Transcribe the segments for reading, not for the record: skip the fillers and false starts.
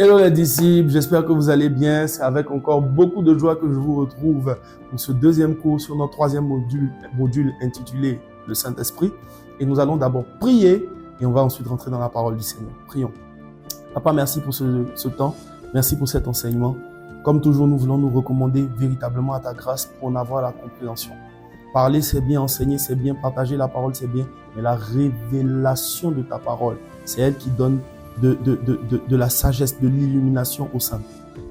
Hello les disciples, j'espère que vous allez bien. C'est avec encore beaucoup de joie que je vous retrouve pour ce deuxième cours sur notre troisième module intitulé le Saint-Esprit. Et nous allons d'abord prier et on va ensuite rentrer dans la parole du Seigneur. Prions. Papa, merci pour ce temps. Merci pour cet enseignement. Comme toujours, nous voulons nous recommander véritablement à ta grâce pour en avoir la compréhension. Parler, c'est bien. Enseigner, c'est bien. Partager la parole, c'est bien. Mais la révélation de ta parole, c'est elle qui donne de la sagesse, de l'illumination au sein.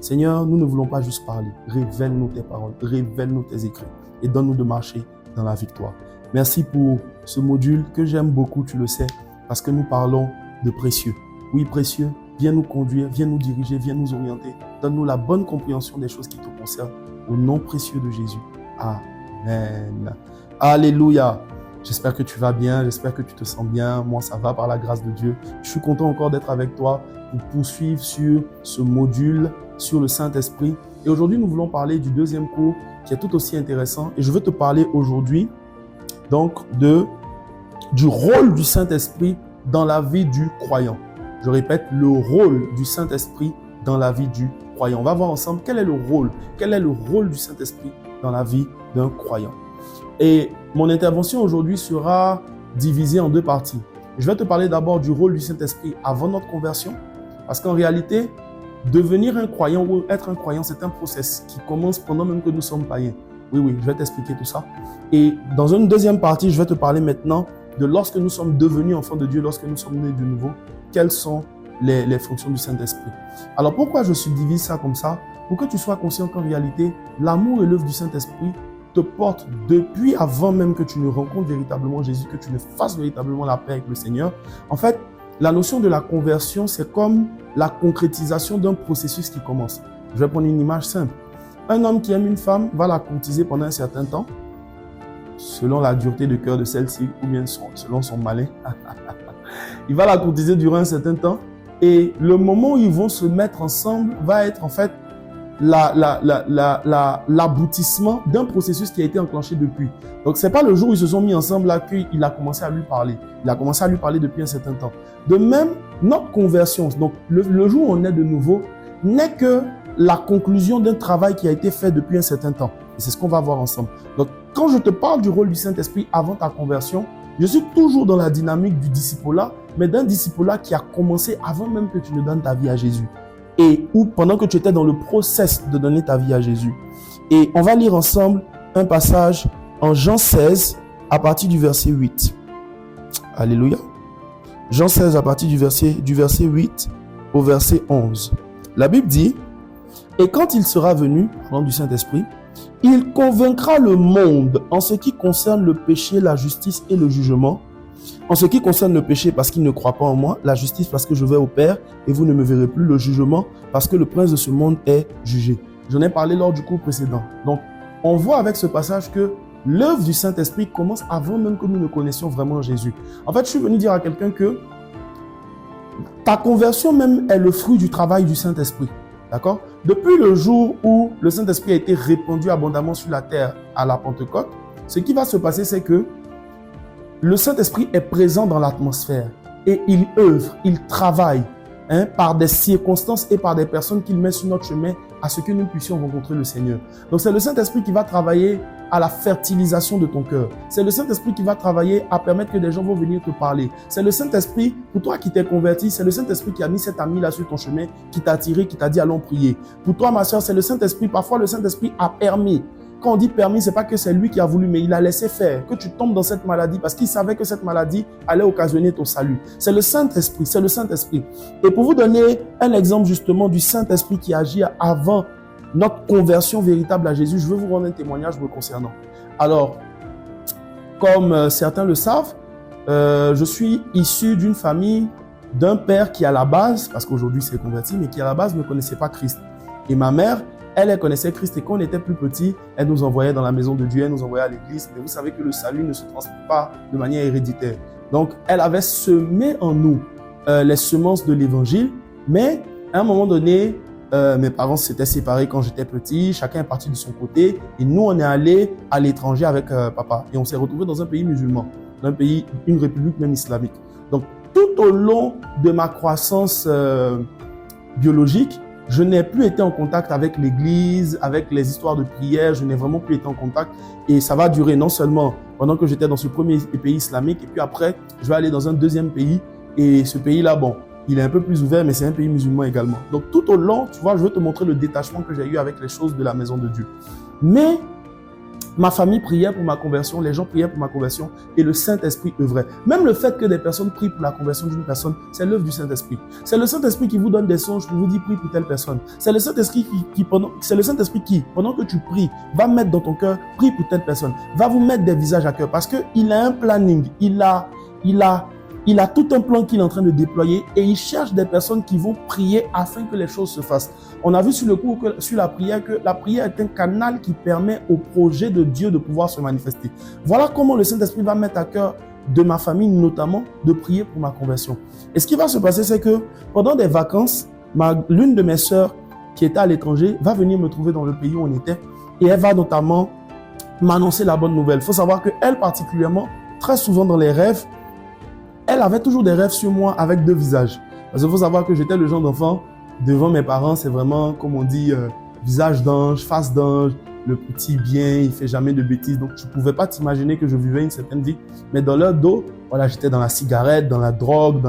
Seigneur, nous ne voulons pas juste parler. Révèle-nous tes paroles, révèle-nous tes écrits et donne-nous de marcher dans la victoire. Merci pour ce module que j'aime beaucoup, tu le sais, parce que nous parlons de précieux. Oui, précieux, viens nous conduire, viens nous diriger, viens nous orienter. Donne-nous la bonne compréhension des choses qui te concernent. Au nom précieux de Jésus. Amen. Alléluia. J'espère que tu vas bien, j'espère que tu te sens bien. Moi, ça va par la grâce de Dieu. Je suis content encore d'être avec toi pour poursuivre sur ce module, sur le Saint-Esprit. Et aujourd'hui, nous voulons parler du deuxième cours qui est tout aussi intéressant. Et je veux te parler aujourd'hui donc du rôle du Saint-Esprit dans la vie du croyant. Je répète, le rôle du Saint-Esprit dans la vie du croyant. On va voir ensemble quel est le rôle du Saint-Esprit dans la vie d'un croyant. Et mon intervention aujourd'hui sera divisée en deux parties. Je vais te parler d'abord du rôle du Saint-Esprit avant notre conversion, parce qu'en réalité, devenir un croyant ou être un croyant, c'est un processus qui commence pendant même que nous sommes païens. Oui, je vais t'expliquer tout ça. Et dans une deuxième partie, je vais te parler maintenant de lorsque nous sommes devenus enfants de Dieu, lorsque nous sommes nés de nouveau, quelles sont les fonctions du Saint-Esprit. Alors pourquoi je subdivise ça comme ça? Pour que tu sois conscient qu'en réalité, l'amour et l'œuvre du Saint-Esprit te porte depuis avant même que tu ne rencontres véritablement Jésus, que tu ne fasses véritablement la paix avec le Seigneur. En fait, la notion de la conversion, c'est comme la concrétisation d'un processus qui commence. Je vais prendre une image simple. Un homme qui aime une femme va la courtiser pendant un certain temps, selon la dureté de cœur de celle-ci, ou bien selon son malin. Il va la courtiser durant un certain temps, et le moment où ils vont se mettre ensemble va être en fait l'aboutissement d'un processus qui a été enclenché depuis. Donc, c'est pas le jour où ils se sont mis ensemble là qu'il a commencé à lui parler. Il a commencé à lui parler depuis un certain temps. De même, notre conversion, donc le jour où on est de nouveau, n'est que la conclusion d'un travail qui a été fait depuis un certain temps. Et c'est ce qu'on va voir ensemble. Donc, quand je te parle du rôle du Saint-Esprit avant ta conversion, je suis toujours dans la dynamique du discipulat, mais d'un discipulat qui a commencé avant même que tu ne donnes ta vie à Jésus. Et ou pendant que tu étais dans le process de donner ta vie à Jésus. Et on va lire ensemble un passage en Jean 16 à partir du verset 8. Alléluia. Jean 16 à partir du verset 8 au verset 11. La Bible dit, « Et quand il sera venu, parlant du Saint-Esprit, il convaincra le monde en ce qui concerne le péché, la justice et le jugement. En ce qui concerne le péché, parce qu'il ne croit pas en moi, la justice, parce que je vais au Père et vous ne me verrez plus, le jugement, parce que le prince de ce monde est jugé. » J'en ai parlé lors du cours précédent. Donc, on voit avec ce passage que l'œuvre du Saint-Esprit commence avant même que nous ne connaissions vraiment Jésus. En fait, je suis venu dire à quelqu'un que ta conversion même est le fruit du travail du Saint-Esprit. D'accord? Depuis le jour où le Saint-Esprit a été répandu abondamment sur la terre à la Pentecôte, ce qui va se passer, c'est que le Saint-Esprit est présent dans l'atmosphère et il œuvre, il travaille par des circonstances et par des personnes qu'il met sur notre chemin à ce que nous puissions rencontrer le Seigneur. Donc c'est le Saint-Esprit qui va travailler à la fertilisation de ton cœur. C'est le Saint-Esprit qui va travailler à permettre que des gens vont venir te parler. C'est le Saint-Esprit, pour toi qui t'es converti, c'est le Saint-Esprit qui a mis cet ami là sur ton chemin, qui t'a attiré, qui t'a dit allons prier. Pour toi ma soeur, c'est le Saint-Esprit. Parfois le Saint-Esprit a permis. Quand on dit permis, c'est pas que c'est lui qui a voulu, mais il a laissé faire, que tu tombes dans cette maladie parce qu'il savait que cette maladie allait occasionner ton salut. C'est le Saint-Esprit, c'est le Saint-Esprit. Et pour vous donner un exemple justement du Saint-Esprit qui agit avant notre conversion véritable à Jésus, je veux vous rendre un témoignage me concernant. Alors, comme certains le savent, je suis issu d'une famille d'un père qui à la base, parce qu'aujourd'hui c'est converti, mais qui à la base ne connaissait pas Christ. Et ma mère, elle connaissait Christ et quand on était plus petit, elle nous envoyait dans la maison de Dieu, elle nous envoyait à l'église. Mais vous savez que le salut ne se transmet pas de manière héréditaire. Donc, elle avait semé en nous les semences de l'évangile. Mais à un moment donné, mes parents s'étaient séparés quand j'étais petit. Chacun est parti de son côté. Et nous, on est allés à l'étranger avec papa. Et on s'est retrouvés dans un pays musulman, une république même islamique. Donc, tout au long de ma croissance biologique, je n'ai plus été en contact avec l'église, avec les histoires de prière, je n'ai vraiment plus été en contact. Et ça va durer non seulement pendant que j'étais dans ce premier pays islamique, et puis après, je vais aller dans un deuxième pays. Et ce pays-là, bon, il est un peu plus ouvert, mais c'est un pays musulman également. Donc tout au long, tu vois, je veux te montrer le détachement que j'ai eu avec les choses de la maison de Dieu. Mais ma famille priait pour ma conversion, les gens priaient pour ma conversion et le Saint-Esprit œuvrait. Même le fait que des personnes prient pour la conversion d'une personne, c'est l'œuvre du Saint-Esprit. C'est le Saint-Esprit qui vous donne des songes pour vous dire prie pour telle personne. C'est le Saint-Esprit qui, pendant que tu pries, va mettre dans ton cœur prie pour telle personne. Va vous mettre des visages à cœur parce qu'il a un planning, il a tout un plan qu'il est en train de déployer et il cherche des personnes qui vont prier afin que les choses se fassent. On a vu sur le cours, sur la prière, que la prière est un canal qui permet au projet de Dieu de pouvoir se manifester. Voilà comment le Saint-Esprit va mettre à cœur de ma famille, notamment, de prier pour ma conversion. Et ce qui va se passer, c'est que pendant des vacances, l'une de mes sœurs qui était à l'étranger va venir me trouver dans le pays où on était et elle va notamment m'annoncer la bonne nouvelle. Il faut savoir qu'elle, particulièrement, très souvent dans les rêves, elle avait toujours des rêves sur moi avec deux visages. Parce qu'il faut savoir que j'étais le genre d'enfant, devant mes parents, c'est vraiment, comme on dit, visage d'ange, face d'ange, le petit bien, il fait jamais de bêtises. Donc, tu pouvais pas t'imaginer que je vivais une certaine vie. Mais dans leur dos, voilà, j'étais dans la cigarette, dans la drogue,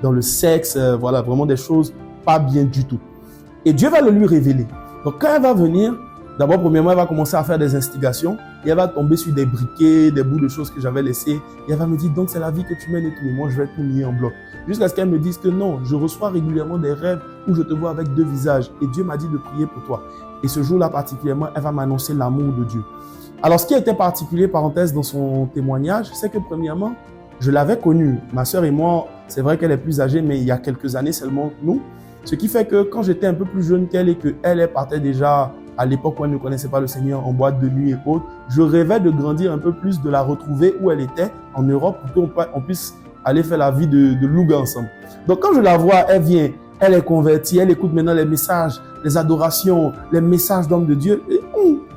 dans le sexe, voilà, vraiment des choses pas bien du tout. Et Dieu va le lui révéler. Donc, quand elle va venir, d'abord, premièrement, elle va commencer à faire des instigations et elle va tomber sur des briquets, des bouts de choses que j'avais laissés. Et elle va me dire, donc c'est la vie que tu mènes et tout. Et moi, je vais tout nier en bloc. Jusqu'à ce qu'elle me dise que non, je reçois régulièrement des rêves où je te vois avec deux visages. Et Dieu m'a dit de prier pour toi. Et ce jour-là particulièrement, elle va m'annoncer l'amour de Dieu. Alors, ce qui a été particulier, parenthèse, dans son témoignage, c'est que premièrement, je l'avais connue. Ma sœur et moi, c'est vrai qu'elle est plus âgée, mais il y a quelques années seulement nous. Ce qui fait que quand j'étais un peu plus jeune qu'elle et qu'elle partait déjà à l'époque où elle ne connaissait pas le Seigneur en boîte de nuit et autres, je rêvais de grandir un peu plus, de la retrouver où elle était en Europe pour qu'on puisse aller faire la vie de louga ensemble. Donc quand je la vois, elle vient, elle est convertie, elle écoute maintenant les messages, les adorations, les messages d'hommes de Dieu. Et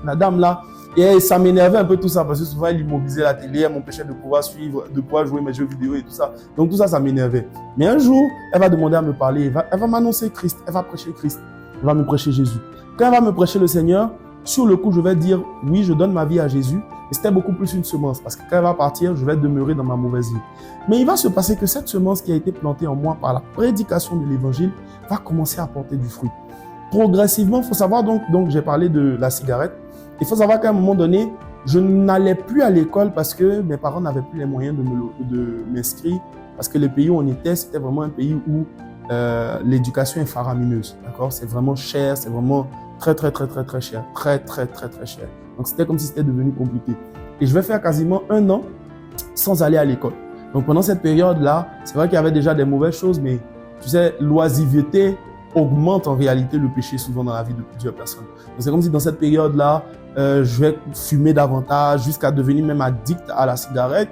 la dame là, et ça m'énervait un peu tout ça parce que souvent elle immobilisait la télé, elle m'empêchait de pouvoir suivre, de pouvoir jouer mes jeux vidéo et tout ça. Donc tout ça, ça m'énervait. Mais un jour, elle va demander à me parler, elle va m'annoncer Christ, elle va prêcher Christ, elle va me prêcher Jésus. Quand elle va me prêcher le Seigneur, sur le coup, je vais dire oui, je donne ma vie à Jésus. Et c'était beaucoup plus une semence parce que quand elle va partir, je vais demeurer dans ma mauvaise vie. Mais il va se passer que cette semence qui a été plantée en moi par la prédication de l'évangile va commencer à porter du fruit. Progressivement, il faut savoir donc j'ai parlé de la cigarette. Il faut savoir qu'à un moment donné, je n'allais plus à l'école parce que mes parents n'avaient plus les moyens de m'inscrire. Parce que le pays où on était, c'était vraiment un pays où l'éducation est faramineuse. D'accord? C'est vraiment cher, c'est vraiment très cher. Très cher. Donc, c'était comme si c'était devenu compliqué. Et je vais faire quasiment 1 an sans aller à l'école. Donc, pendant cette période-là, c'est vrai qu'il y avait déjà des mauvaises choses, mais tu sais, l'oisiveté augmente en réalité le péché souvent dans la vie de plusieurs personnes. Donc, c'est comme si dans cette période-là, je vais fumer davantage jusqu'à devenir même addict à la cigarette,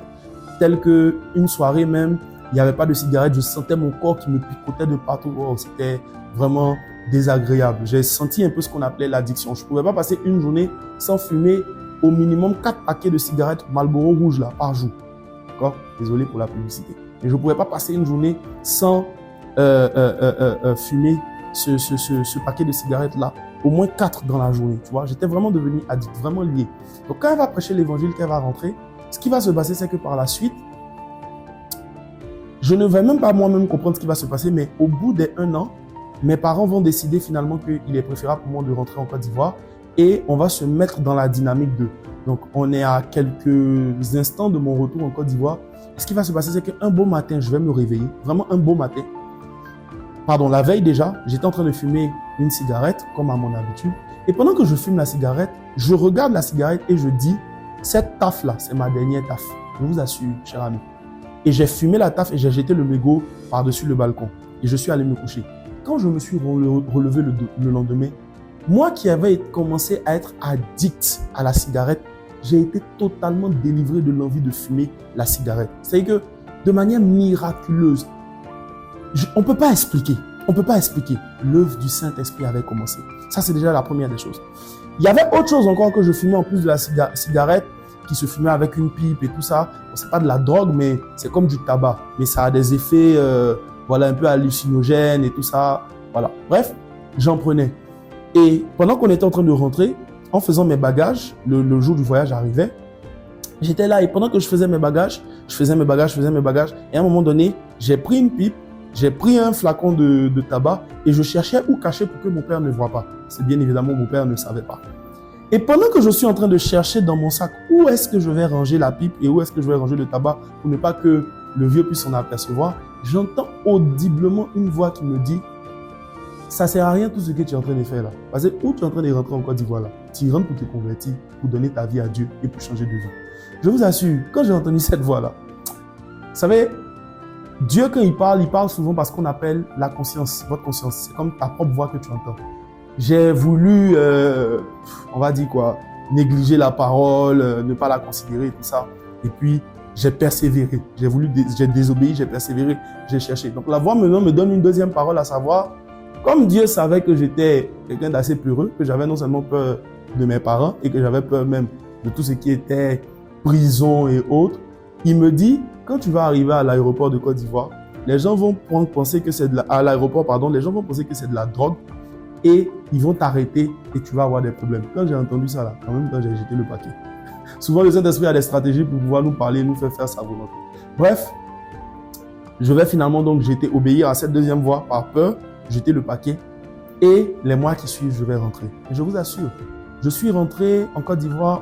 tel qu'une soirée même, il n'y avait pas de cigarette, je sentais mon corps qui me picotait de partout. Oh, c'était vraiment désagréable. J'ai senti un peu ce qu'on appelait l'addiction. Je ne pouvais pas passer une journée sans fumer au minimum 4 paquets de cigarettes Marlboro rouge là, par jour. D'accord? Désolé pour la publicité. Mais je ne pouvais pas passer une journée sans fumer ce paquet de cigarettes là. Au moins 4 dans la journée. Tu vois? J'étais vraiment devenu addict, vraiment lié. Donc quand elle va prêcher l'évangile, qu'elle va rentrer, ce qui va se passer, c'est que par la suite, je ne vais même pas moi-même comprendre ce qui va se passer, mais au bout des 1 an, mes parents vont décider finalement qu'il est préférable pour moi de rentrer en Côte d'Ivoire et on va se mettre dans la dynamique d'eux. Donc, on est à quelques instants de mon retour en Côte d'Ivoire. Ce qui va se passer, c'est qu'un beau matin, je vais me réveiller, vraiment un beau matin. Pardon, la veille déjà, j'étais en train de fumer une cigarette, comme à mon habitude. Et pendant que je fume la cigarette, je regarde la cigarette et je dis, cette taf-là, c'est ma dernière taf. Je vous assure, cher ami. Et j'ai fumé la taf et j'ai jeté le mégot par-dessus le balcon. Et je suis allé me coucher. Quand je me suis relevé le lendemain, moi qui avais commencé à être addict à la cigarette, j'ai été totalement délivré de l'envie de fumer la cigarette. C'est-à-dire que de manière miraculeuse, on ne peut pas expliquer. L'œuvre du Saint-Esprit avait commencé. Ça, c'est déjà la première des choses. Il y avait autre chose encore que je fumais en plus de la cigarette, qui se fumait avec une pipe et tout ça. Bon, c'est pas de la drogue, mais c'est comme du tabac. Mais ça a des effets, voilà, un peu hallucinogènes et tout ça. Voilà. Bref, j'en prenais. Et pendant qu'on était en train de rentrer, en faisant mes bagages, le jour du voyage arrivait, j'étais là et pendant que je faisais mes bagages, et à un moment donné, j'ai pris une pipe, j'ai pris un flacon de tabac et je cherchais où cacher pour que mon père ne voie pas. C'est bien évidemment, mon père ne savait pas. Et pendant que je suis en train de chercher dans mon sac où est-ce que je vais ranger la pipe et où est-ce que je vais ranger le tabac pour ne pas que le vieux puisse s'en apercevoir, j'entends audiblement une voix qui me dit « Ça ne sert à rien tout ce que tu es en train de faire là. Parce que où tu es en train de rentrer en Côte d'Ivoire là, tu rentres pour te convertir, pour donner ta vie à Dieu et pour changer de vie. » Je vous assure, quand j'ai entendu cette voix-là, vous savez, Dieu, quand il parle souvent parce qu'on appelle la conscience, votre conscience. C'est comme ta propre voix que tu entends. J'ai voulu, on va dire quoi, négliger la parole, ne pas la considérer, tout ça. Et puis, j'ai persévéré. J'ai désobéi, j'ai persévéré, j'ai cherché. Donc, la voix maintenant me donne une deuxième parole, à savoir, comme Dieu savait que j'étais quelqu'un d'assez peureux, que j'avais non seulement peur de mes parents et que j'avais peur même de tout ce qui était prison et autres, il me dit, quand tu vas arriver à l'aéroport de Côte d'Ivoire, les gens vont penser que c'est les gens vont penser que c'est de la drogue et ils vont t'arrêter et tu vas avoir des problèmes. Quand j'ai entendu ça là, en même temps, j'ai jeté le paquet. Souvent, le Saint-Esprit a des stratégies pour pouvoir nous parler, nous faire sa volonté. Bref, je vais finalement donc obéir à cette deuxième voix par peur, jeter le paquet et les mois qui suivent, je vais rentrer. Et je vous assure, je suis rentré en Côte d'Ivoire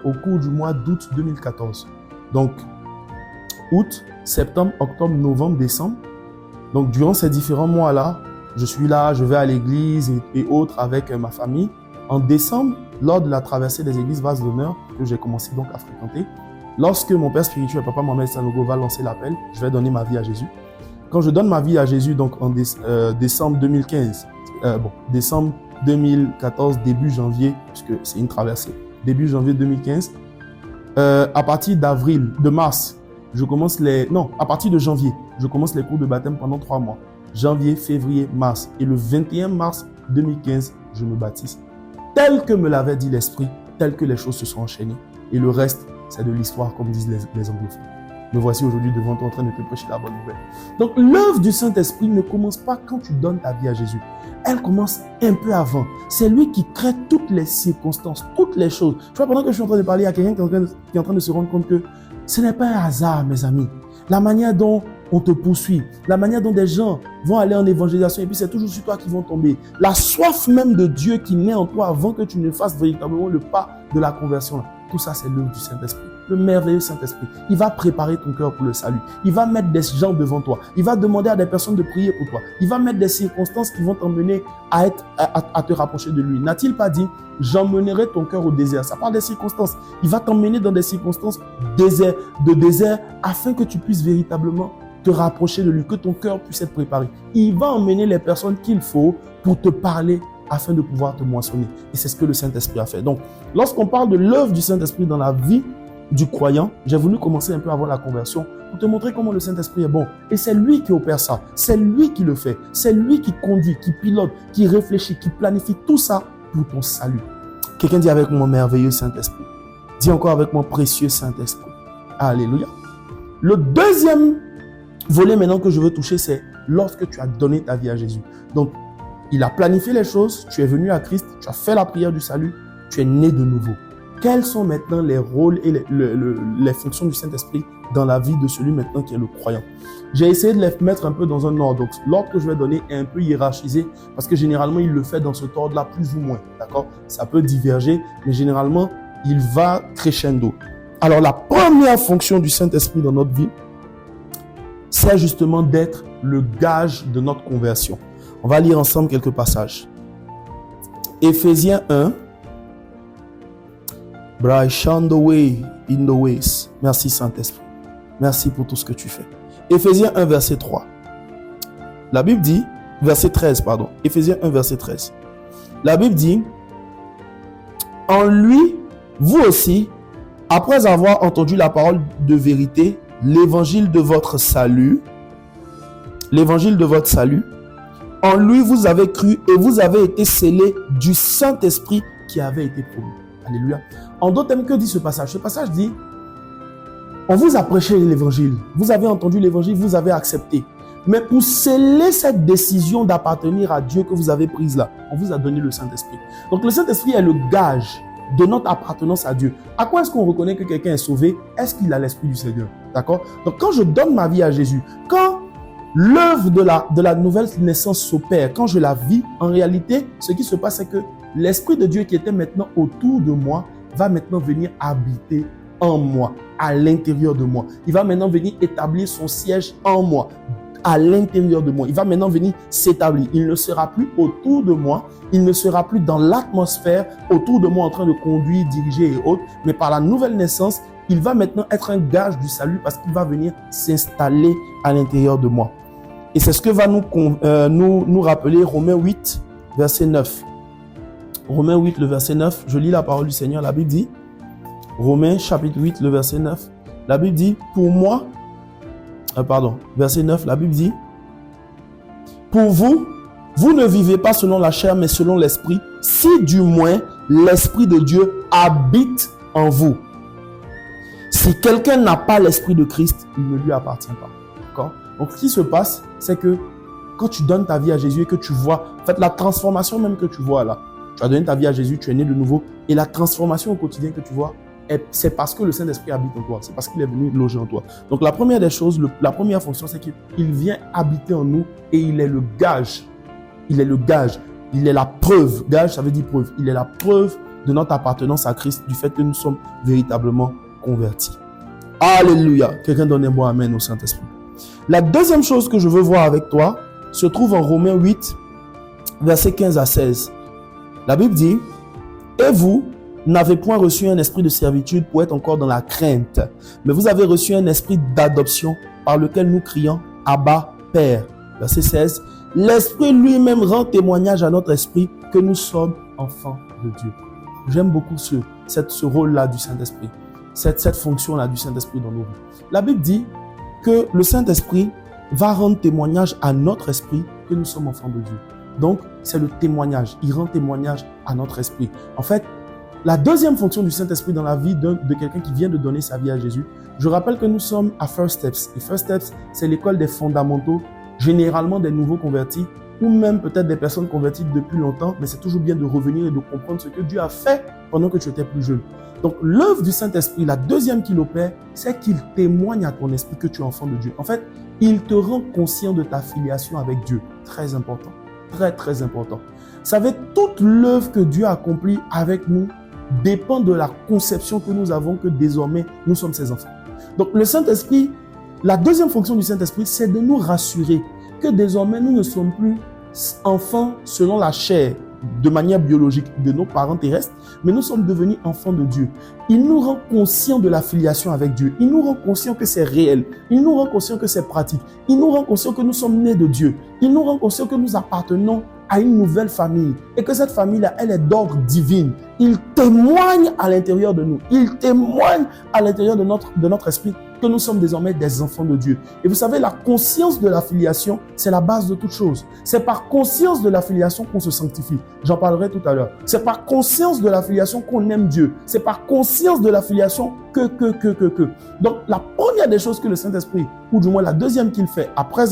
au cours du mois d'août 2014. Donc, août, septembre, octobre, novembre, décembre. Donc, durant ces différents mois-là, je suis là, je vais à l'église et autres avec ma famille. En décembre, lors de la traversée des églises Vase d'honneur que j'ai commencé donc à fréquenter, lorsque mon père spirituel, Papa Mohamed Sanogo, va lancer l'appel, je vais donner ma vie à Jésus. Quand je donne ma vie à Jésus, donc en décembre 2015, décembre 2014, début janvier, puisque c'est une traversée, début janvier 2015, à partir de mars, à partir de janvier, je commence les cours de baptême pendant 3 mois. Janvier, février, mars. Et le 21 mars 2015, je me baptise. Tel que me l'avait dit l'Esprit, tel que les choses se sont enchaînées. Et le reste, c'est de l'histoire, comme disent les anglophones. Me voici aujourd'hui devant toi en train de te prêcher la bonne nouvelle. Donc, l'œuvre du Saint-Esprit ne commence pas quand tu donnes ta vie à Jésus. Elle commence un peu avant. C'est lui qui crée toutes les circonstances, toutes les choses. Tu vois, pendant que je suis en train de parler à quelqu'un qui est en train de se rendre compte que ce n'est pas un hasard, mes amis. La manière dont on te poursuit, la manière dont des gens vont aller en évangélisation et puis c'est toujours sur toi qu'ils vont tomber. La soif même de Dieu qui naît en toi avant que tu ne fasses véritablement le pas de la conversion. Tout ça, c'est l'œuvre du Saint-Esprit. Le merveilleux Saint-Esprit. Il va préparer ton cœur pour le salut. Il va mettre des gens devant toi. Il va demander à des personnes de prier pour toi. Il va mettre des circonstances qui vont t'emmener à te rapprocher de lui. N'a-t-il pas dit, j'emmènerai ton cœur au désert? Ça parle des circonstances. Il va t'emmener dans des circonstances de désert afin que tu puisses véritablement te rapprocher de lui, que ton cœur puisse être préparé. Il va emmener les personnes qu'il faut pour te parler afin de pouvoir te moissonner. Et c'est ce que le Saint-Esprit a fait. Donc, lorsqu'on parle de l'œuvre du Saint-Esprit dans la vie du croyant, j'ai voulu commencer un peu avant la conversion pour te montrer comment le Saint-Esprit est bon. Et c'est lui qui opère ça. C'est lui qui le fait. C'est lui qui conduit, qui pilote, qui réfléchit, qui planifie tout ça pour ton salut. Quelqu'un dit avec moi, merveilleux Saint-Esprit. Dis encore avec moi, précieux Saint-Esprit. Alléluia. Le deuxième volet maintenant que je veux toucher, c'est lorsque tu as donné ta vie à Jésus. Donc, il a planifié les choses, tu es venu à Christ, tu as fait la prière du salut, tu es né de nouveau. Quels sont maintenant les rôles et les fonctions du Saint-Esprit dans la vie de celui maintenant qui est le croyant? J'ai essayé de les mettre un peu dans un ordre. Donc, l'ordre que je vais donner est un peu hiérarchisé parce que généralement, il le fait dans cet ordre-là plus ou moins. D'accord? Ça peut diverger, mais généralement, il va crescendo. Alors, la première fonction du Saint-Esprit dans notre vie, c'est justement d'être le gage de notre conversion. On va lire ensemble quelques passages. Éphésiens 1. Bright shine the way in the ways. Merci Saint-Esprit. Merci pour tout ce que tu fais. Éphésiens 1, verset 3. La Bible dit, verset 13, pardon. Éphésiens 1, verset 13. La Bible dit, en lui, vous aussi, après avoir entendu la parole de vérité, l'évangile de votre salut, en lui vous avez cru et vous avez été scellés du Saint-Esprit qui avait été promis. Alléluia. En d'autres termes, que dit ce passage? Ce passage dit, on vous a prêché l'évangile, vous avez entendu l'évangile, vous avez accepté. Mais pour sceller cette décision d'appartenir à Dieu que vous avez prise là, on vous a donné le Saint-Esprit. Donc le Saint-Esprit est le gage de notre appartenance à Dieu. À quoi est-ce qu'on reconnaît que quelqu'un est sauvé? Est-ce qu'il a l'Esprit du Seigneur? D'accord? Donc quand je donne ma vie à Jésus, quand l'œuvre de la nouvelle naissance s'opère, quand je la vis, en réalité, ce qui se passe, c'est que l'Esprit de Dieu qui était maintenant autour de moi va maintenant venir habiter en moi, à l'intérieur de moi. Il va maintenant venir établir son siège en moi, à l'intérieur de moi. Il va maintenant venir s'établir. Il ne sera plus autour de moi, il ne sera plus dans l'atmosphère autour de moi en train de conduire, diriger et autres, mais par la nouvelle naissance, il va maintenant être un gage du salut parce qu'il va venir s'installer à l'intérieur de moi. Et c'est ce que va nous rappeler Romains 8, verset 9. Romains 8, le verset 9, je lis la parole du Seigneur, la Bible dit, Romains chapitre 8, le verset 9, la Bible dit, pour moi, verset 9, la Bible dit, pour vous, vous ne vivez pas selon la chair, mais selon l'esprit, si du moins l'Esprit de Dieu habite en vous. Si quelqu'un n'a pas l'Esprit de Christ, il ne lui appartient pas. D'accord? Donc, ce qui se passe, c'est que quand tu donnes ta vie à Jésus et que tu vois, en fait, la transformation même que tu vois là, tu as donné ta vie à Jésus, tu es né de nouveau, et la transformation au quotidien que tu vois, c'est parce que le Saint-Esprit habite en toi. C'est parce qu'il est venu loger en toi. Donc, la première des choses, la première fonction, c'est qu'il vient habiter en nous et il est le gage. Il est le gage. Il est la preuve. Gage, ça veut dire preuve. Il est la preuve de notre appartenance à Christ, du fait que nous sommes véritablement convertis. Alléluia. Quelqu'un donne un bon amen au Saint-Esprit. La deuxième chose que je veux voir avec toi se trouve en Romains 8, versets 15 à 16. La Bible dit, « Et vous n'avez point reçu un esprit de servitude pour être encore dans la crainte, mais vous avez reçu un esprit d'adoption par lequel nous crions « Abba, Père ». Verset 16. « L'Esprit lui-même rend témoignage à notre esprit que nous sommes enfants de Dieu. » J'aime beaucoup ce rôle-là du Saint-Esprit, cette fonction-là du Saint-Esprit dans nos vies. La Bible dit que le Saint-Esprit va rendre témoignage à notre esprit que nous sommes enfants de Dieu. Donc, c'est le témoignage. Il rend témoignage à notre esprit. En fait, la deuxième fonction du Saint-Esprit dans la vie de quelqu'un qui vient de donner sa vie à Jésus, je rappelle que nous sommes à First Steps. Et First Steps, c'est l'école des fondamentaux, généralement des nouveaux convertis, ou même peut-être des personnes converties depuis longtemps, mais c'est toujours bien de revenir et de comprendre ce que Dieu a fait pendant que tu étais plus jeune. Donc, l'œuvre du Saint-Esprit, la deuxième qu'il opère, c'est qu'il témoigne à ton esprit que tu es enfant de Dieu. En fait, il te rend conscient de ta filiation avec Dieu. Très important. Très, très important. Vous savez, toute l'œuvre que Dieu a accomplie avec nous dépend de la conception que nous avons que désormais, nous sommes ses enfants. Donc, le Saint-Esprit, la deuxième fonction du Saint-Esprit, c'est de nous rassurer que désormais, nous ne sommes plus enfants selon la chair, de manière biologique de nos parents terrestres, mais nous sommes devenus enfants de Dieu. Il nous rend conscients de la filiation avec Dieu. Il nous rend conscients que c'est réel. Il nous rend conscients que c'est pratique. Il nous rend conscients que nous sommes nés de Dieu. Il nous rend conscients que nous appartenons à une nouvelle famille et que cette famille-là, elle est d'ordre divin. Il témoigne à l'intérieur de nous. Il témoigne à l'intérieur de notre esprit que nous sommes désormais des enfants de Dieu. Et vous savez, la conscience de la filiation, c'est la base de toute chose. C'est par conscience de la filiation qu'on se sanctifie. J'en parlerai tout à l'heure. C'est par conscience de la filiation qu'on aime Dieu. C'est par conscience de la filiation que. Donc, la première des choses que le Saint-Esprit, ou du moins la deuxième qu'il fait après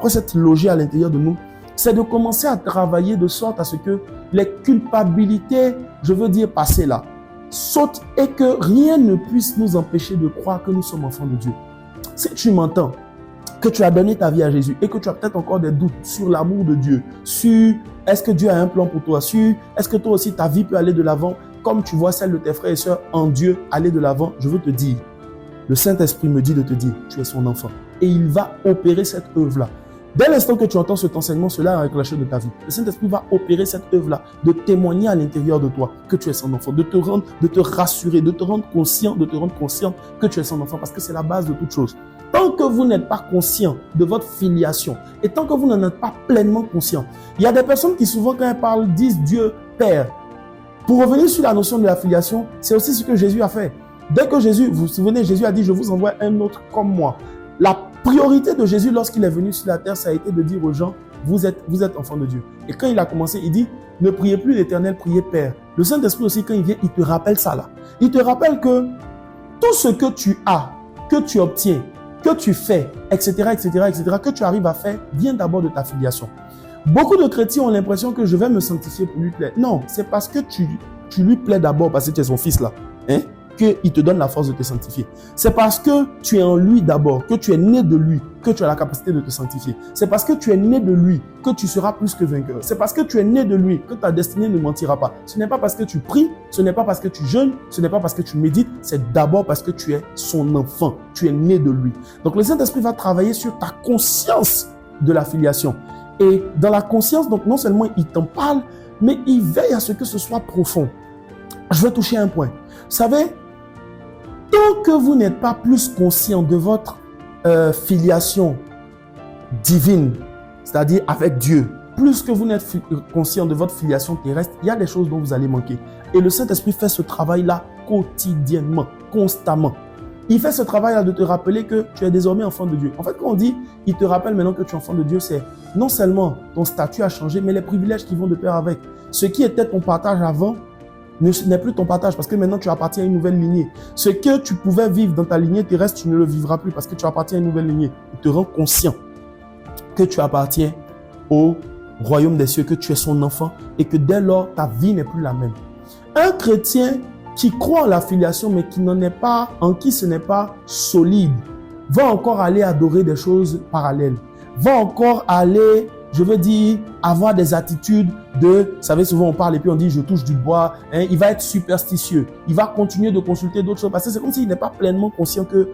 s'être logé à l'intérieur de nous, c'est de commencer à travailler de sorte à ce que les culpabilités, je veux dire passées là, sautent et que rien ne puisse nous empêcher de croire que nous sommes enfants de Dieu. Si tu m'entends, que tu as donné ta vie à Jésus et que tu as peut-être encore des doutes sur l'amour de Dieu, sur est-ce que Dieu a un plan pour toi, sur est-ce que toi aussi ta vie peut aller de l'avant, comme tu vois celle de tes frères et sœurs en Dieu aller de l'avant, je veux te dire, le Saint-Esprit me dit de te dire, tu es son enfant. Et il va opérer cette œuvre-là. Dès l'instant que tu entends cet enseignement, cela a enclenché de ta vie. Le Saint-Esprit va opérer cette œuvre-là, de témoigner à l'intérieur de toi que tu es son enfant, de te rassurer, de te rendre conscient que tu es son enfant, parce que c'est la base de toute chose. Tant que vous n'êtes pas conscient de votre filiation et tant que vous n'en êtes pas pleinement conscient, il y a des personnes qui souvent quand elles parlent disent Dieu Père. Pour revenir sur la notion de la filiation, c'est aussi ce que Jésus a fait. Dès que Jésus, vous vous souvenez, Jésus a dit, je vous envoie un autre comme moi. La priorité de Jésus lorsqu'il est venu sur la terre, ça a été de dire aux gens, vous êtes enfants de Dieu. Et quand il a commencé, il dit, ne priez plus l'Éternel, priez Père. Le Saint-Esprit aussi, quand il vient, il te rappelle ça là. Il te rappelle que tout ce que tu as, que tu obtiens, que tu fais, etc., etc., etc., que tu arrives à faire, vient d'abord de ta filiation. Beaucoup de chrétiens ont l'impression que je vais me sanctifier pour lui plaire. Non, c'est parce que tu lui plais d'abord, parce que tu es son fils là, hein, qu'il te donne la force de te sanctifier. C'est parce que tu es en lui d'abord, que tu es né de lui, que tu as la capacité de te sanctifier. C'est parce que tu es né de lui que tu seras plus que vainqueur. C'est parce que tu es né de lui que ta destinée ne mentira pas. Ce n'est pas parce que tu pries, ce n'est pas parce que tu jeûnes, ce n'est pas parce que tu médites, c'est d'abord parce que tu es son enfant. Tu es né de lui. Donc le Saint-Esprit va travailler sur ta conscience de la filiation. Et dans la conscience, donc non seulement il t'en parle, mais il veille à ce que ce soit profond. Je veux toucher un point. Vous savez, tant que vous n'êtes pas plus conscient de votre filiation divine, c'est-à-dire avec Dieu, plus que vous n'êtes conscient de votre filiation terrestre, il y a des choses dont vous allez manquer. Et le Saint-Esprit fait ce travail-là quotidiennement, constamment. Il fait ce travail-là de te rappeler que tu es désormais enfant de Dieu. En fait, quand on dit, il te rappelle maintenant que tu es enfant de Dieu, c'est non seulement ton statut a changé, mais les privilèges qui vont de pair avec. Ce qui était ton partage avant, n'est plus ton partage parce que maintenant tu appartiens à une nouvelle lignée. Ce que tu pouvais vivre dans ta lignée terrestre, tu ne le vivras plus parce que tu appartiens à une nouvelle lignée. Il te rend conscient que tu appartiens au royaume des cieux, que tu es son enfant et que dès lors, ta vie n'est plus la même. Un chrétien qui croit en la filiation mais qui n'en est pas, en qui ce n'est pas solide, va encore aller adorer des choses parallèles, va encore aller, je veux dire, avoir des attitudes de, vous savez, souvent on parle et puis on dit je touche du bois, hein, il va être superstitieux, il va continuer de consulter d'autres choses parce que c'est comme s'il n'est pas pleinement conscient que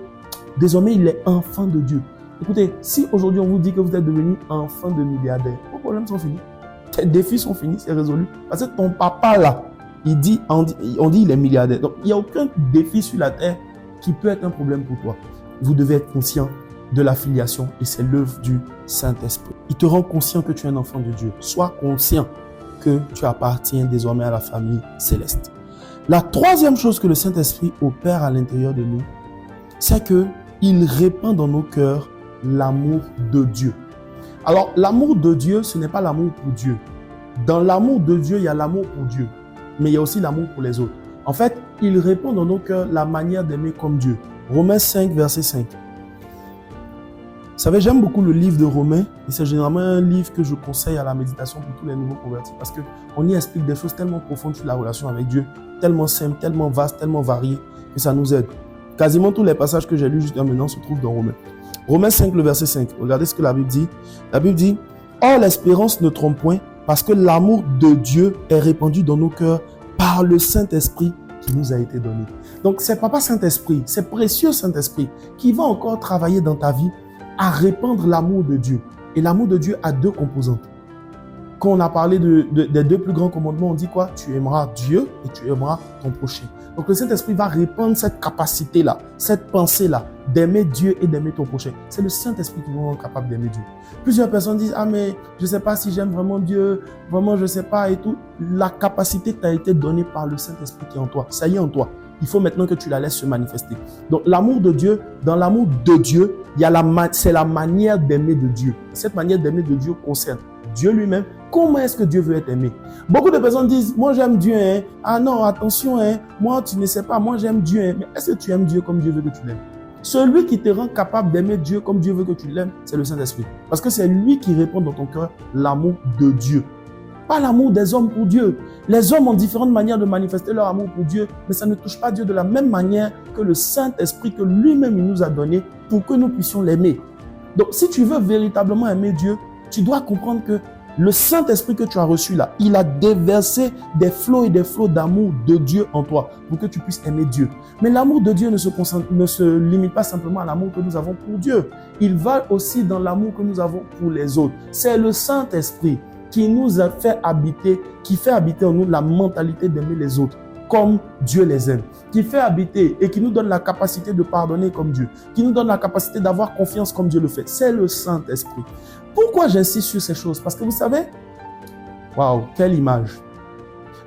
désormais il est enfant de Dieu. Écoutez, si aujourd'hui on vous dit que vous êtes devenu enfant de milliardaire, vos problèmes sont finis, tes défis sont finis, c'est résolu. Parce que ton papa là, on dit il est milliardaire. Donc il n'y a aucun défi sur la terre qui peut être un problème pour toi. Vous devez être conscient de la filiation et c'est l'œuvre du Saint-Esprit. Il te rend conscient que tu es un enfant de Dieu. Sois conscient que tu appartiens désormais à la famille céleste. La troisième chose que le Saint-Esprit opère à l'intérieur de nous, c'est qu'il répand dans nos cœurs l'amour de Dieu. Alors, l'amour de Dieu, ce n'est pas l'amour pour Dieu. Dans l'amour de Dieu, il y a l'amour pour Dieu, mais il y a aussi l'amour pour les autres. En fait, il répand dans nos cœurs la manière d'aimer comme Dieu. Romains 5, verset 5. Vous savez, j'aime beaucoup le livre de Romains et c'est généralement un livre que je conseille à la méditation pour tous les nouveaux convertis parce qu'on y explique des choses tellement profondes sur la relation avec Dieu, tellement simples, tellement vastes, tellement variées que ça nous aide. Quasiment tous les passages que j'ai lus jusqu'à maintenant se trouvent dans Romains. Romains 5, le verset 5. Regardez ce que la Bible dit. La Bible dit « Or l'espérance ne trompe point parce que l'amour de Dieu est répandu dans nos cœurs par le Saint-Esprit qui nous a été donné. » Donc c'est Papa Saint-Esprit, c'est précieux Saint-Esprit qui va encore travailler dans ta vie à répandre l'amour de Dieu. Et l'amour de Dieu a deux composantes. Quand on a parlé des deux plus grands commandements, on dit quoi? Tu aimeras Dieu et tu aimeras ton prochain. Donc le Saint-Esprit va répandre cette capacité-là, cette pensée-là, d'aimer Dieu et d'aimer ton prochain. C'est le Saint-Esprit qui nous rend capable d'aimer Dieu. Plusieurs personnes disent, ah mais je ne sais pas si j'aime vraiment Dieu, vraiment je ne sais pas et tout. La capacité t'a été donnée par le Saint-Esprit qui est en toi. Ça y est en toi. Il faut maintenant que tu la laisses se manifester. Donc l'amour de Dieu, dans l'amour de Dieu, c'est la manière d'aimer de Dieu. Cette manière d'aimer de Dieu concerne Dieu lui-même. Comment est-ce que Dieu veut être aimé? Beaucoup de personnes disent, moi j'aime Dieu, hein. Ah non, attention, hein. Moi tu ne sais pas, moi j'aime Dieu. Hein. Mais est-ce que tu aimes Dieu comme Dieu veut que tu l'aimes? Celui qui te rend capable d'aimer Dieu comme Dieu veut que tu l'aimes, c'est le Saint-Esprit. Parce que c'est lui qui répond dans ton cœur l'amour de Dieu. Pas l'amour des hommes pour Dieu. Les hommes ont différentes manières de manifester leur amour pour Dieu, mais ça ne touche pas Dieu de la même manière que le Saint-Esprit que lui-même il nous a donné pour que nous puissions l'aimer. Donc si tu veux véritablement aimer Dieu, tu dois comprendre que le Saint-Esprit que tu as reçu là, il a déversé des flots et des flots d'amour de Dieu en toi pour que tu puisses aimer Dieu. Mais l'amour de Dieu ne se limite pas simplement à l'amour que nous avons pour Dieu. Il va aussi dans l'amour que nous avons pour les autres. C'est le Saint-Esprit qui nous a fait habiter, qui fait habiter en nous la mentalité d'aimer les autres comme Dieu les aime, qui fait habiter et qui nous donne la capacité de pardonner comme Dieu, qui nous donne la capacité d'avoir confiance comme Dieu le fait. C'est le Saint-Esprit. Pourquoi j'insiste sur ces choses? Parce que vous savez, waouh, quelle image.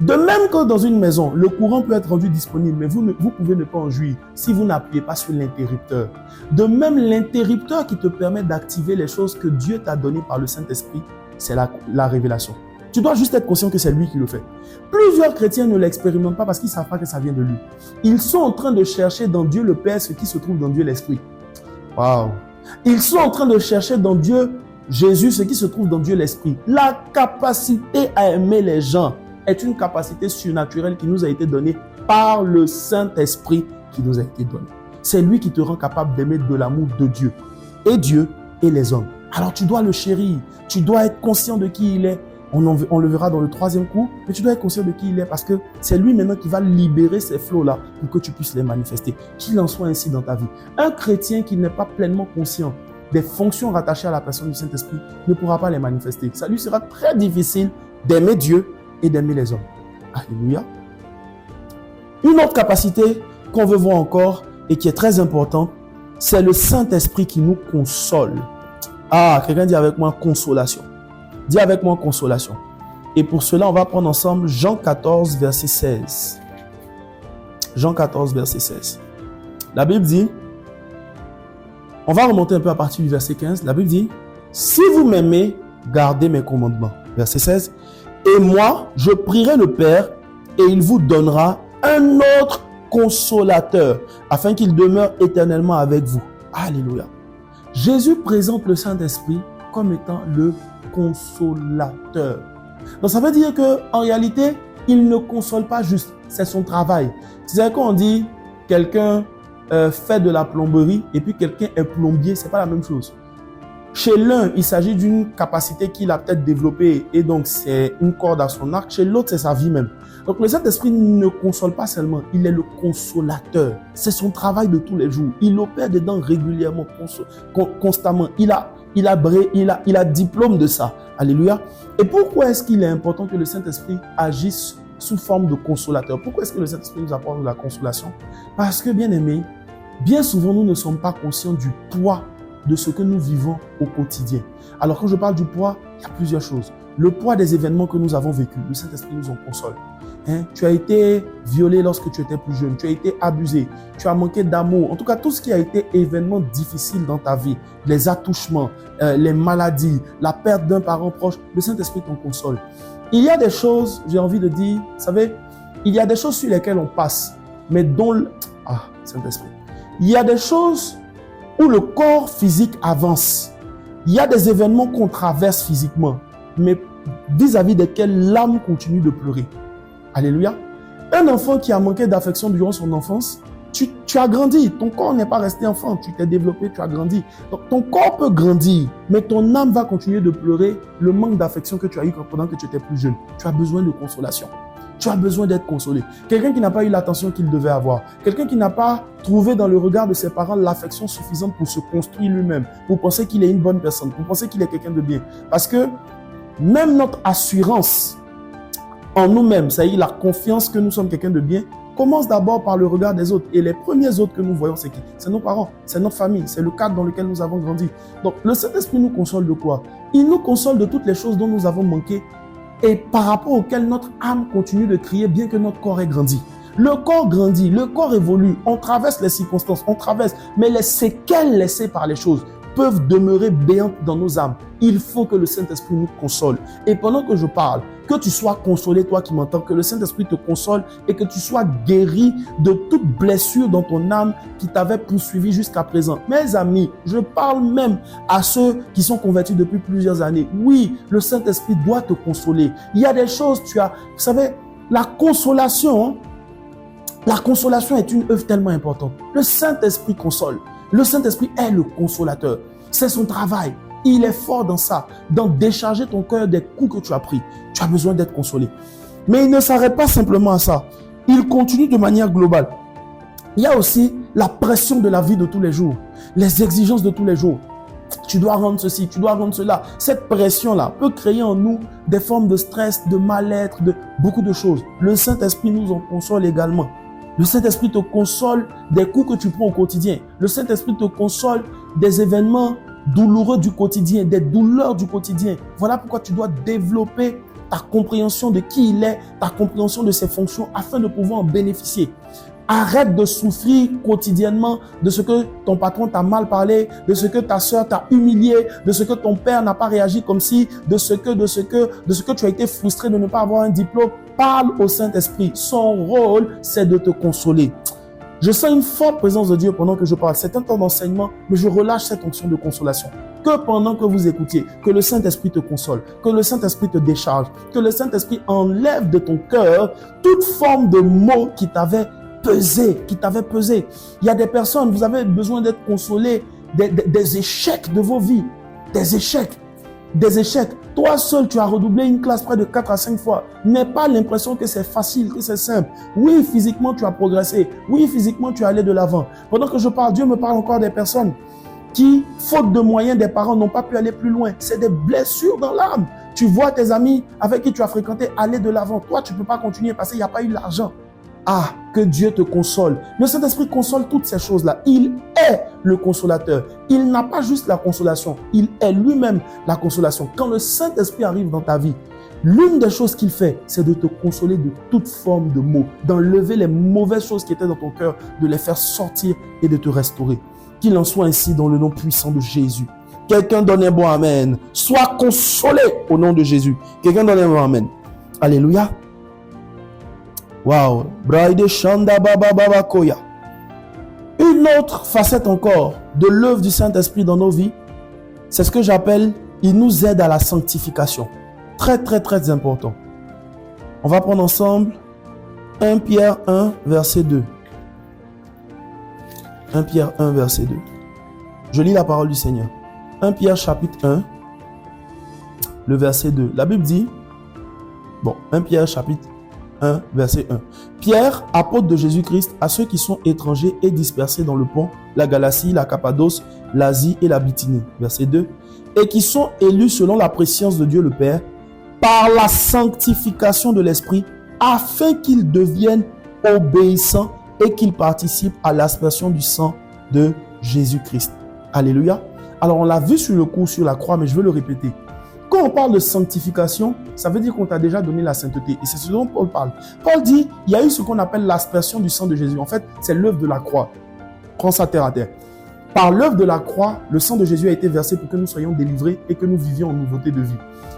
De même que dans une maison, le courant peut être rendu disponible, mais vous pouvez ne pas en jouir si vous n'appuyez pas sur l'interrupteur. De même, l'interrupteur qui te permet d'activer les choses que Dieu t'a données par le Saint-Esprit, c'est la révélation. Tu dois juste être conscient que c'est lui qui le fait. Plusieurs chrétiens ne l'expérimentent pas parce qu'ils ne savent pas que ça vient de lui. Ils sont en train de chercher dans Dieu le Père ce qui se trouve dans Dieu l'Esprit. Waouh. Ils sont en train de chercher dans Dieu, Jésus, ce qui se trouve dans Dieu l'Esprit. La capacité à aimer les gens est une capacité surnaturelle qui nous a été donnée par le Saint-Esprit qui nous a été donné. C'est lui qui te rend capable d'aimer de l'amour de Dieu et les hommes. Alors tu dois le chérir, tu dois être conscient de qui il est. On le verra dans le 3e cours, mais tu dois être conscient de qui il est parce que c'est lui maintenant qui va libérer ces flots-là pour que tu puisses les manifester. Qu'il en soit ainsi dans ta vie. Un chrétien qui n'est pas pleinement conscient des fonctions rattachées à la personne du Saint-Esprit ne pourra pas les manifester. Ça lui sera très difficile d'aimer Dieu et d'aimer les hommes. Alléluia. Une autre capacité qu'on veut voir encore et qui est très importante, c'est le Saint-Esprit qui nous console. Ah, quelqu'un dit avec moi consolation. Dis avec moi consolation. Et pour cela, on va prendre ensemble Jean 14, verset 16. Jean 14, verset 16. La Bible dit, on va remonter un peu à partir du verset 15. La Bible dit, si vous m'aimez, gardez mes commandements. Verset 16. Et moi, je prierai le Père et il vous donnera un autre consolateur afin qu'il demeure éternellement avec vous. Alléluia. Jésus présente le Saint-Esprit comme étant le consolateur. Donc ça veut dire que en réalité, il ne console pas juste, c'est son travail. C'est quand on dit quelqu'un fait de la plomberie et puis quelqu'un est plombier, c'est pas la même chose. Chez l'un, il s'agit d'une capacité qu'il a peut-être développée et donc c'est une corde à son arc. Chez l'autre, c'est sa vie même. Donc le Saint-Esprit ne console pas seulement, il est le consolateur. C'est son travail de tous les jours. Il opère dedans régulièrement, constamment. Il a diplôme de ça. Alléluia. Et pourquoi est-ce qu'il est important que le Saint-Esprit agisse sous forme de consolateur? Pourquoi est-ce que le Saint-Esprit nous apporte de la consolation? Parce que, bien aimé, bien souvent, nous ne sommes pas conscients du poids de ce que nous vivons au quotidien. Alors, quand je parle du poids, il y a plusieurs choses. Le poids des événements que nous avons vécus, le Saint-Esprit nous en console. Tu as été violé lorsque tu étais plus jeune, tu as été abusé, tu as manqué d'amour. En tout cas, tout ce qui a été événement difficile dans ta vie, les attouchements, les maladies, la perte d'un parent proche, le Saint-Esprit t'en console. Il y a des choses, j'ai envie de dire, vous savez, il y a des choses sur lesquelles on passe, mais dont... Saint-Esprit. Il y a des choses où le corps physique avance. Il y a des événements qu'on traverse physiquement, mais vis-à-vis desquels l'âme continue de pleurer. Alléluia. Un enfant qui a manqué d'affection durant son enfance, tu as grandi. Ton corps n'est pas resté enfant. Tu t'es développé, tu as grandi. Donc, ton corps peut grandir, mais ton âme va continuer de pleurer le manque d'affection que tu as eu pendant que tu étais plus jeune. Tu as besoin de consolation. Tu as besoin d'être consolé. Quelqu'un qui n'a pas eu l'attention qu'il devait avoir. Quelqu'un qui n'a pas trouvé dans le regard de ses parents l'affection suffisante pour se construire lui-même, pour penser qu'il est une bonne personne, pour penser qu'il est quelqu'un de bien. Parce que même notre assurance en nous-mêmes, c'est-à-dire la confiance que nous sommes quelqu'un de bien, commence d'abord par le regard des autres. Et les premiers autres que nous voyons, c'est qui? C'est nos parents, c'est notre famille, c'est le cadre dans lequel nous avons grandi. Donc, le Saint-Esprit nous console de quoi? Il nous console de toutes les choses dont nous avons manqué et par rapport auxquelles notre âme continue de crier bien que notre corps ait grandi. Le corps grandit, le corps évolue, on traverse les circonstances, mais les séquelles laissées par les choses peuvent demeurer béantes dans nos âmes. Il faut que le Saint-Esprit nous console. Et pendant que je parle, que tu sois consolé, toi qui m'entends, que le Saint-Esprit te console et que tu sois guéri de toute blessure dans ton âme qui t'avait poursuivi jusqu'à présent. Mes amis, je parle même à ceux qui sont convertis depuis plusieurs années. Oui, le Saint-Esprit doit te consoler. Il y a des choses, vous savez, la consolation est une œuvre tellement importante. Le Saint-Esprit console. Le Saint-Esprit est le consolateur. C'est son travail. Il est fort dans ça, dans décharger ton cœur des coups que tu as pris. Tu as besoin d'être consolé. Mais il ne s'arrête pas simplement à ça. Il continue de manière globale. Il y a aussi la pression de la vie de tous les jours, les exigences de tous les jours. Tu dois rendre ceci, tu dois rendre cela. Cette pression-là peut créer en nous des formes de stress, de mal-être, de beaucoup de choses. Le Saint-Esprit nous en console également. Le Saint-Esprit te console des coups que tu prends au quotidien. Le Saint-Esprit te console des événements douloureux du quotidien, des douleurs du quotidien. Voilà pourquoi tu dois développer ta compréhension de qui il est, ta compréhension de ses fonctions afin de pouvoir en bénéficier. Arrête de souffrir quotidiennement de ce que ton patron t'a mal parlé, de ce que ta soeur t'a humilié, de ce que ton père n'a pas réagi comme si, de ce que tu as été frustré de ne pas avoir un diplôme. Parle au Saint-Esprit. Son rôle, c'est de te consoler. Je sens une forte présence de Dieu pendant que je parle. C'est un temps d'enseignement, mais je relâche cette onction de consolation. Que pendant que vous écoutiez, que le Saint-Esprit te console, que le Saint-Esprit te décharge, que le Saint-Esprit enlève de ton cœur toute forme de mot qui t'avait pesé, Il y a des personnes, vous avez besoin d'être consolés des échecs de vos vies, des échecs. Toi seul, tu as redoublé une classe près de 4 à 5 fois. N'aie pas l'impression que c'est facile, que c'est simple. Oui, physiquement, tu as progressé. Oui, physiquement, tu es allé de l'avant. Pendant que je parle, Dieu me parle encore des personnes qui, faute de moyens des parents, n'ont pas pu aller plus loin. C'est des blessures dans l'âme. Tu vois tes amis avec qui tu as fréquenté aller de l'avant. Toi, tu ne peux pas continuer parce qu'il n'y a pas eu l'argent. Ah, que Dieu te console. Le Saint-Esprit console toutes ces choses-là. Il est le consolateur. Il n'a pas juste la consolation. Il est lui-même la consolation. Quand le Saint-Esprit arrive dans ta vie, l'une des choses qu'il fait, c'est de te consoler de toute forme de maux, d'enlever les mauvaises choses qui étaient dans ton cœur, de les faire sortir et de te restaurer. Qu'il en soit ainsi dans le nom puissant de Jésus. Quelqu'un donne un bon amen. Sois consolé au nom de Jésus. Quelqu'un donne un bon amen. Alléluia. Wow. Une autre facette encore de l'œuvre du Saint-Esprit dans nos vies, c'est ce que j'appelle, il nous aide à la sanctification. Très, très, très important. On va prendre ensemble 1 Pierre 1, verset 2. 1 Pierre 1, verset 2. Je lis la parole du Seigneur. 1 Pierre chapitre 1, le verset 2. La Bible dit, 1 Pierre chapitre 1, verset 1. Pierre, apôtre de Jésus-Christ, à ceux qui sont étrangers et dispersés dans le Pont, la Galatie, la Cappadoce, l'Asie et la Bithynie. Verset 2. Et qui sont élus selon la prescience de Dieu le Père, par la sanctification de l'Esprit, afin qu'ils deviennent obéissants et qu'ils participent à l'aspersion du sang de Jésus-Christ. Alléluia. Alors, on l'a vu sur le cours sur la croix, mais je veux le répéter. Quand on parle de sanctification, ça veut dire qu'on t'a déjà donné la sainteté. Et c'est ce dont Paul parle. Paul dit, il y a eu ce qu'on appelle l'aspersion du sang de Jésus. En fait, c'est l'œuvre de la croix. Prends ça terre à terre. Par l'œuvre de la croix, le sang de Jésus a été versé pour que nous soyons délivrés et que nous vivions en nouveauté de vie.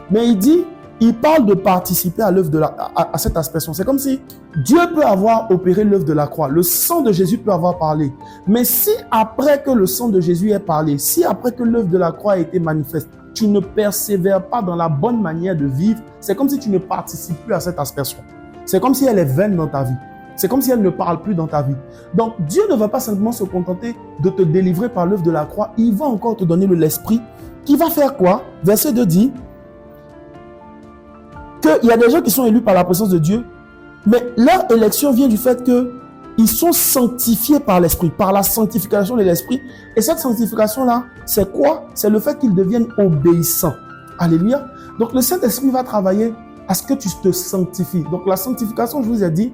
Mais il parle de participer à l'œuvre à cette aspersion. C'est comme si Dieu peut avoir opéré l'œuvre de la croix. Le sang de Jésus peut avoir parlé. Mais si après que le sang de Jésus ait parlé, si après que l'œuvre de la croix a été manifeste, tu ne persévères pas dans la bonne manière de vivre, c'est comme si tu ne participes plus à cette aspersion. C'est comme si elle est vaine dans ta vie. C'est comme si elle ne parle plus dans ta vie. Donc, Dieu ne va pas simplement se contenter de te délivrer par l'œuvre de la croix. Il va encore te donner l'esprit qui va faire quoi? Verset 2 dit qu'il y a des gens qui sont élus par la présence de Dieu, mais leur élection vient du fait qu'ils sont sanctifiés par l'Esprit, par la sanctification de l'Esprit. Et cette sanctification-là, c'est quoi? C'est le fait qu'ils deviennent obéissants. Alléluia. Donc le Saint-Esprit va travailler à ce que tu te sanctifies. Donc la sanctification, je vous ai dit,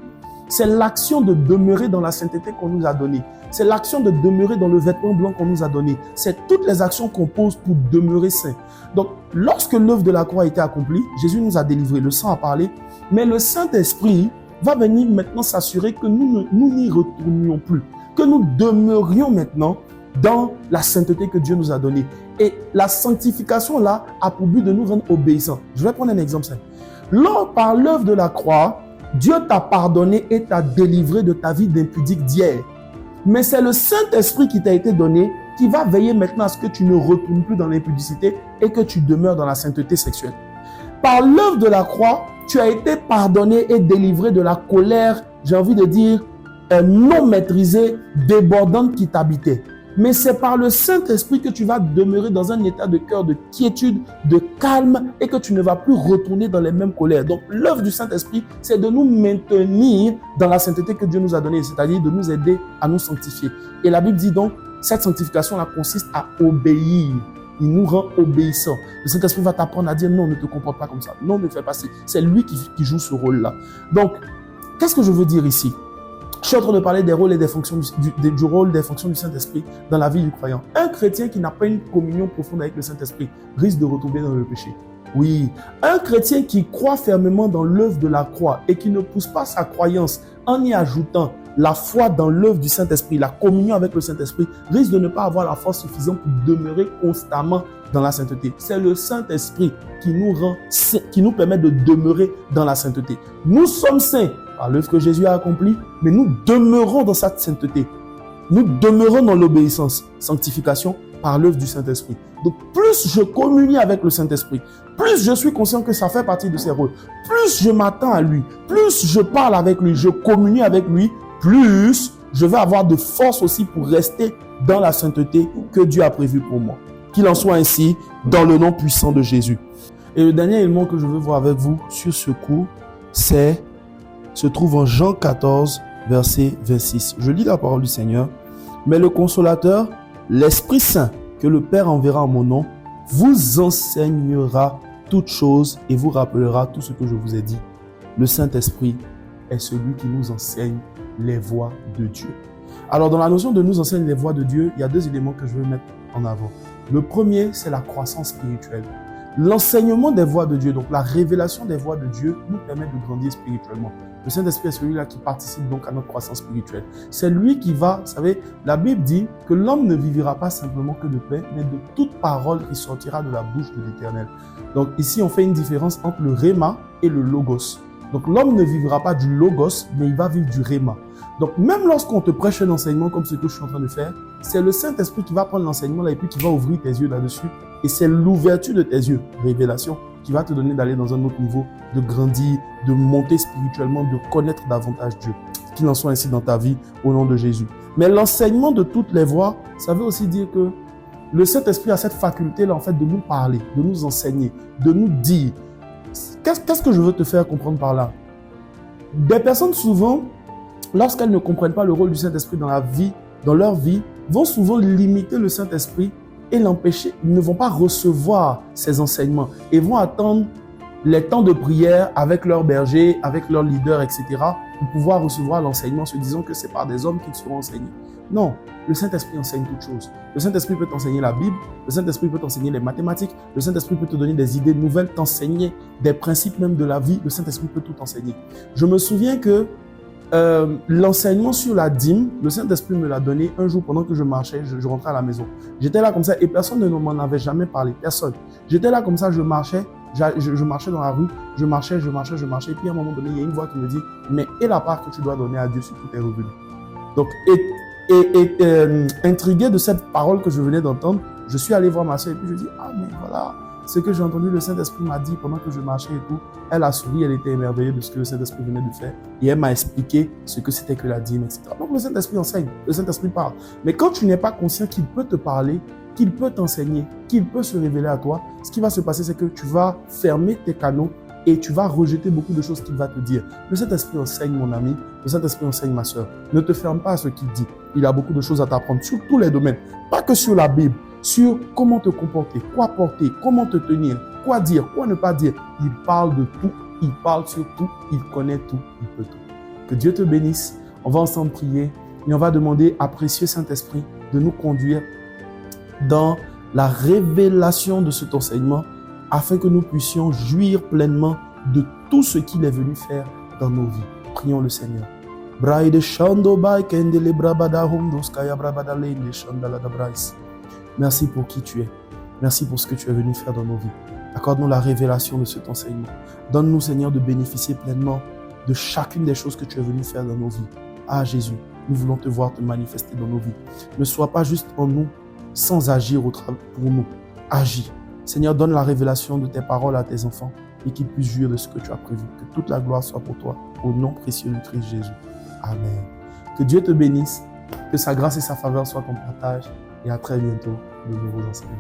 c'est l'action de demeurer dans la sainteté qu'on nous a donnée. C'est l'action de demeurer dans le vêtement blanc qu'on nous a donné. C'est toutes les actions qu'on pose pour demeurer saint. Donc, lorsque l'œuvre de la croix a été accomplie, Jésus nous a délivrés, le sang a parlé, mais le Saint-Esprit va venir maintenant s'assurer que nous n'y retournions plus, que nous demeurions maintenant dans la sainteté que Dieu nous a donnée. Et la sanctification là a pour but de nous rendre obéissants. Je vais prendre un exemple simple. Par l'œuvre de la croix, Dieu t'a pardonné et t'a délivré de ta vie d'impudique d'hier. Mais c'est le Saint-Esprit qui t'a été donné qui va veiller maintenant à ce que tu ne retournes plus dans l'impudicité et que tu demeures dans la sainteté sexuelle. Par l'œuvre de la croix, tu as été pardonné et délivré de la colère, j'ai envie de dire, non maîtrisée, débordante qui t'habitait. Mais c'est par le Saint-Esprit que tu vas demeurer dans un état de cœur de quiétude, de calme et que tu ne vas plus retourner dans les mêmes colères. Donc l'œuvre du Saint-Esprit, c'est de nous maintenir dans la sainteté que Dieu nous a donnée, c'est-à-dire de nous aider à nous sanctifier. Et la Bible dit donc, cette sanctification-là consiste à obéir. Il nous rend obéissants. Le Saint-Esprit va t'apprendre à dire non, ne te comporte pas comme ça. Non, ne fais pas ça. C'est lui qui joue ce rôle-là. Donc, qu'est-ce que je veux dire ici? Je suis en train de parler des rôles et des fonctions du rôle des fonctions du Saint-Esprit dans la vie du croyant. Un chrétien qui n'a pas une communion profonde avec le Saint-Esprit risque de retomber dans le péché. Oui, un chrétien qui croit fermement dans l'œuvre de la croix et qui ne pousse pas sa croyance en y ajoutant la foi dans l'œuvre du Saint-Esprit, la communion avec le Saint-Esprit, risque de ne pas avoir la force suffisante pour demeurer constamment dans la sainteté. C'est le Saint-Esprit qui nous permet de demeurer dans la sainteté. Nous sommes saints par l'œuvre que Jésus a accomplie, mais nous demeurons dans cette sainteté. Nous demeurons dans l'obéissance, sanctification, par l'œuvre du Saint-Esprit. Donc, plus je communie avec le Saint-Esprit, plus je suis conscient que ça fait partie de ses rôles, plus je m'attends à lui, plus je parle avec lui, je communie avec lui, plus je vais avoir de force aussi pour rester dans la sainteté que Dieu a prévue pour moi. Qu'il en soit ainsi, dans le nom puissant de Jésus. Et le dernier élément que je veux voir avec vous sur ce cours, se trouve en Jean 14, verset 26. Je lis la parole du Seigneur. Mais le Consolateur, l'Esprit Saint, que le Père enverra en mon nom, vous enseignera toutes choses et vous rappellera tout ce que je vous ai dit. Le Saint-Esprit est celui qui nous enseigne les voies de Dieu. Alors, dans la notion de nous enseigne les voies de Dieu, il y a deux éléments que je veux mettre en avant. Le premier, c'est la croissance spirituelle. L'enseignement des voies de Dieu, donc la révélation des voies de Dieu, nous permet de grandir spirituellement. Le Saint-Esprit est celui-là qui participe donc à notre croissance spirituelle. C'est lui qui va, vous savez, la Bible dit que l'homme ne vivra pas simplement que de pain, mais de toute parole qui sortira de la bouche de l'Éternel. Donc ici, on fait une différence entre le réma et le logos. Donc l'homme ne vivra pas du logos, mais il va vivre du réma. Donc même lorsqu'on te prêche un enseignement comme ce que je suis en train de faire, c'est le Saint-Esprit qui va prendre l'enseignement là et puis qui va ouvrir tes yeux là-dessus. Et c'est l'ouverture de tes yeux, révélation, qui va te donner d'aller dans un autre niveau, de grandir, de monter spirituellement, de connaître davantage Dieu. Qu'il en soit ainsi dans ta vie, au nom de Jésus. Mais l'enseignement de toutes les voies, ça veut aussi dire que le Saint-Esprit a cette faculté-là, en fait, de nous parler, de nous enseigner, de nous dire. Qu'est-ce que je veux te faire comprendre par là? Des personnes, souvent, lorsqu'elles ne comprennent pas le rôle du Saint-Esprit dans leur vie, vont souvent limiter le Saint-Esprit et l'empêcher. Ils ne vont pas recevoir ces enseignements et vont attendre les temps de prière avec leur berger, avec leur leader, etc. pour pouvoir recevoir l'enseignement, se disant que c'est par des hommes qu'ils seront enseignés. Non, le Saint-Esprit enseigne toutes choses. Le Saint-Esprit peut t'enseigner la Bible, le Saint-Esprit peut t'enseigner les mathématiques, le Saint-Esprit peut te donner des idées nouvelles, t'enseigner des principes même de la vie, le Saint-Esprit peut tout enseigner. Je me souviens que l'enseignement sur la dîme, le Saint-Esprit me l'a donné un jour pendant que je marchais, je rentrais à la maison. J'étais là comme ça et personne ne m'en avait jamais parlé, personne. J'étais là comme ça, je marchais dans la rue, je marchais et puis à un moment donné, il y a une voix qui me dit « Mais et la part que tu dois donner à Dieu sur tous tes revenus ?» Donc, intrigué de cette parole que je venais d'entendre, je suis allé voir ma soeur et puis je dis « Ah mais voilà, ce que j'ai entendu, le Saint-Esprit m'a dit pendant que je marchais et tout. » Elle a souri, elle était émerveillée de ce que le Saint-Esprit venait de faire. Et elle m'a expliqué ce que c'était que la dîme, etc. Donc le Saint-Esprit enseigne, le Saint-Esprit parle. Mais quand tu n'es pas conscient qu'il peut te parler, qu'il peut t'enseigner, qu'il peut se révéler à toi, ce qui va se passer, c'est que tu vas fermer tes canaux et tu vas rejeter beaucoup de choses qu'il va te dire. Le Saint-Esprit enseigne, mon ami. Le Saint-Esprit enseigne, ma soeur. Ne te ferme pas à ce qu'il dit. Il a beaucoup de choses à t'apprendre sur tous les domaines. Pas que sur la Bible, sur comment te comporter, quoi porter, comment te tenir, quoi dire, quoi ne pas dire. Il parle de tout, il parle sur tout, il connaît tout, il peut tout. Que Dieu te bénisse. On va ensemble prier et on va demander à précieux Saint-Esprit de nous conduire dans la révélation de cet enseignement afin que nous puissions jouir pleinement de tout ce qu'il est venu faire dans nos vies. Prions le Seigneur. Merci pour qui tu es. Merci pour ce que tu es venu faire dans nos vies. Accorde-nous la révélation de cet enseignement. Donne-nous, Seigneur, de bénéficier pleinement de chacune des choses que tu es venu faire dans nos vies. Ah Jésus, nous voulons te voir te manifester dans nos vies. Ne sois pas juste en nous sans agir pour nous. Agis. Seigneur, donne la révélation de tes paroles à tes enfants et qu'ils puissent jouir de ce que tu as prévu. Que toute la gloire soit pour toi, au nom précieux du Christ Jésus. Amen. Que Dieu te bénisse, que sa grâce et sa faveur soient ton partage et à très bientôt de nouveaux enseignements.